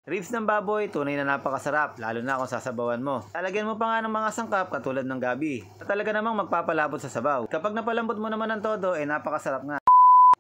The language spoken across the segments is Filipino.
Ribs ng baboy, tunay na napakasarap, lalo na kung sasabawan mo. Lalagyan mo pa nga ng mga sangkap katulad ng gabi, na talaga namang magpapalabot sa sabaw. Kapag napalambot mo naman ng todo, napakasarap nga.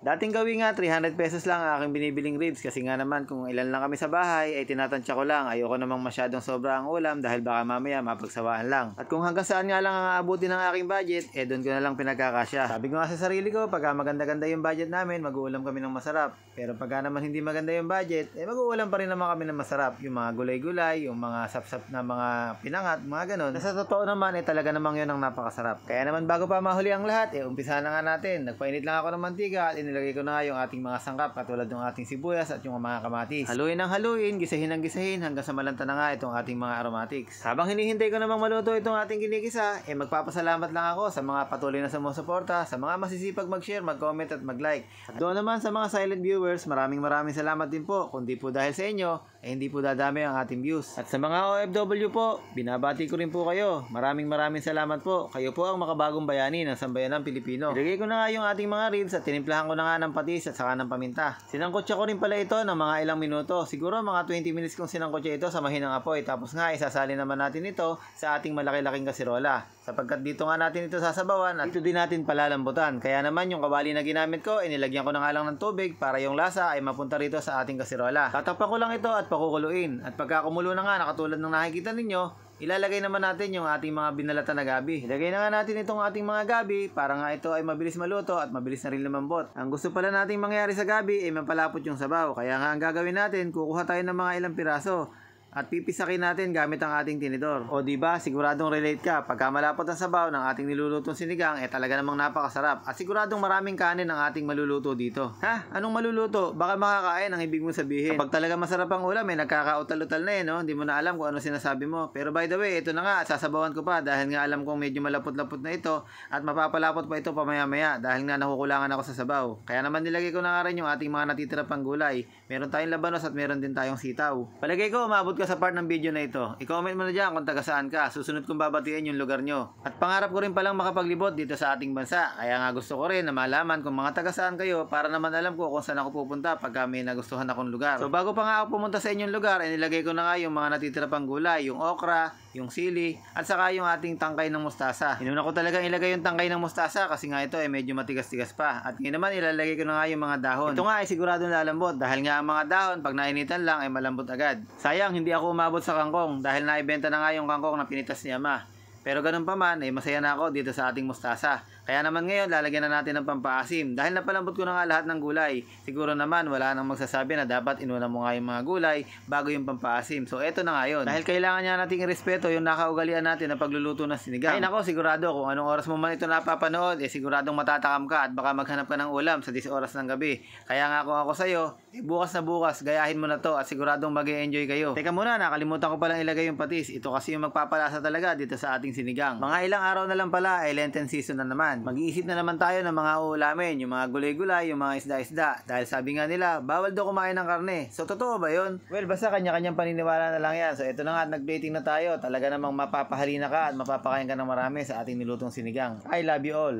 Dating gawin nga 300 pesos lang ang aking binibiling ribs kasi nga naman kung ilan lang kami sa bahay ay tinatansya ko lang. Ayoko namang masyadong sobra ang ulam dahil baka mamaya mapagsawaan lang. At kung hanggang saan nga lang ang aabutin ng aking budget, doon ko na lang pinagkakasya. Sabi ko nga sa sarili ko, pagka maganda-ganda yung budget namin, mag-uulam kami ng masarap. Pero pagka naman hindi maganda yung budget, mag-uulam pa rin naman kami ng masarap. Yung mga gulay-gulay, yung mga sapsap na mga pinangat, mga ganun. Sa totoo naman, talaga namang yun ang napakasarap. Kaya naman bago pa mahuli ang lahat, umpisa na nga natin. Nagpainit lang ako ng mantika at nilagay ko na yung ating mga sangkap katulad ng ating sibuyas at yung mga kamatis. Haluin ng haluin, gisahin ng gisahin hanggang sa malanta na nga itong ating mga aromatics. Habang hinihintay ko namang maluto itong ating ginigisa, magpapasalamat lang ako sa mga patuloy na sumusuporta, sa mga masisipag mag-share, mag-comment at mag-like. At doon naman sa mga silent viewers, maraming salamat din po. Kundi po dahil sa inyo, hindi po dadami ang ating views. At sa mga OFW po, binabati ko rin po kayo. Maraming salamat po. Kayo po ang makabagong bayani ng sambayanang Pilipino. Ilagay ko na nga yung ating mga ribs at tinimplahan ko na nga ng patis at saka ng paminta. Sinangkotsa ko rin pala ito ng mga ilang minuto. Siguro mga 20 minutes kong sinangkotsa ito sa mahinang apoy. Tapos nga isasali naman natin ito sa ating malaki-laking kasirola. Sapagkat dito nga natin ito sasabawan at ito din natin palalambutan. Kaya naman yung kawali na ginamit ko, nilagyan ko na nga lang ng tubig para yung lasa ay mapunta rito sa ating kasirola. Tatakpan ko lang ito at pakukuluin. At pagka kumulo na nga, nakatulad ng nakikita ninyo, ilalagay naman natin yung ating mga binalatan na gabi. Ilagay na nga natin itong ating mga gabi para nga ito ay mabilis maluto at mabilis na rin lumambot. Ang gusto pala nating mangyari sa gabi ay mapalapot yung sabaw. Kaya nga ang gagawin natin, kukuha tayo ng mga ilang piraso at pipisakin natin gamit ang ating tinidor. O diba, siguradong relate ka. Pagka malapot ang sabaw ng ating nilulutong sinigang, talaga namang napakasarap. At siguradong maraming kanin ang ating maluluto dito. Ha? Anong maluluto? Baka makakain ang ibig mong sabihin. Kapag talaga masarap ang ulam, nagkakautal-utal na no? Hindi mo na alam kung ano sinasabi mo. Pero by the way, ito na nga, sasabawan ko pa dahil nga alam kong medyo malapot-lapot na ito at mapapalapot pa ito pamaya-maya dahil nga nakukulangan ako sa sabaw. Kaya naman nilagay ko na nga rin yung ating mga natitira pang gulay. Meron tayong labanos at meron din tayong sitaw. Palagay ko, umabot sa part ng video na ito. I-comment mo na dyan kung taga saan ka. Susunod kong babatiin yung lugar nyo. At pangarap ko rin palang makapaglibot dito sa ating bansa. Kaya nga gusto ko rin na malaman kung mga taga saan kayo para naman alam ko kung saan ako pupunta pagka may nagustuhan akong lugar. So bago pa nga ako pumunta sa inyong lugar, nilagay ko na nga yung mga natitira pang gulay, yung okra, yung sili, at saka yung ating tangkay ng mustasa. Inuna ko talagang ilagay yung tangkay ng mustasa kasi nga ito medyo matigas-tigas pa. At ngayon naman ilalagay ko na nga yung mga dahon. Ito nga ay siguradong lalambot dahil nga ang mga dahon pag nainitan lang ay malambot agad. Sayang hindi ako umabot sa kangkong dahil naibenta na nga yung kangkong na pinitas ni Ama. Pero ganun pa man, masaya na ako dito sa ating mustasa. Kaya naman ngayon, lalagyan na natin ng pampaasim. Dahil napalambot ko na nga lahat ng gulay, siguro naman wala nang magsasabi na dapat inuna mo nga yung mga gulay bago yung pampaasim. So eto na nga yun. Dahil kailangan niya nating irespeto yung nakaugalian natin na pagluluto ng sinigang. Ay nako, sigurado kung anong oras mo man ito napapanood, siguradong matatakam ka at baka maghanap ka ng ulam sa 10 oras ng gabi. Kaya nga kung ako sa'yo, bukas na bukas, gayahin mo na to at siguradong mag-e-enjoy kayo. Teka muna, nakalimutan ko palang ilagay yung patis. Ito kasi yung magpapalasa talaga dito sa ating sinigang. Mga ilang araw na lang pala ay Lenten season na naman. Mag-iisip na naman tayo ng mga ulamin, yung mga gulay-gulay, yung mga isda-isda. Dahil sabi nga nila, bawal daw kumain ng karne. So totoo ba yun? Well, basta kanya-kanyang paniniwala na lang yan. So ito na nga, nag-plating na tayo. Talaga namang mapapahalina ka at mapapakain ka ng marami sa ating nilutong sinigang. I love you all.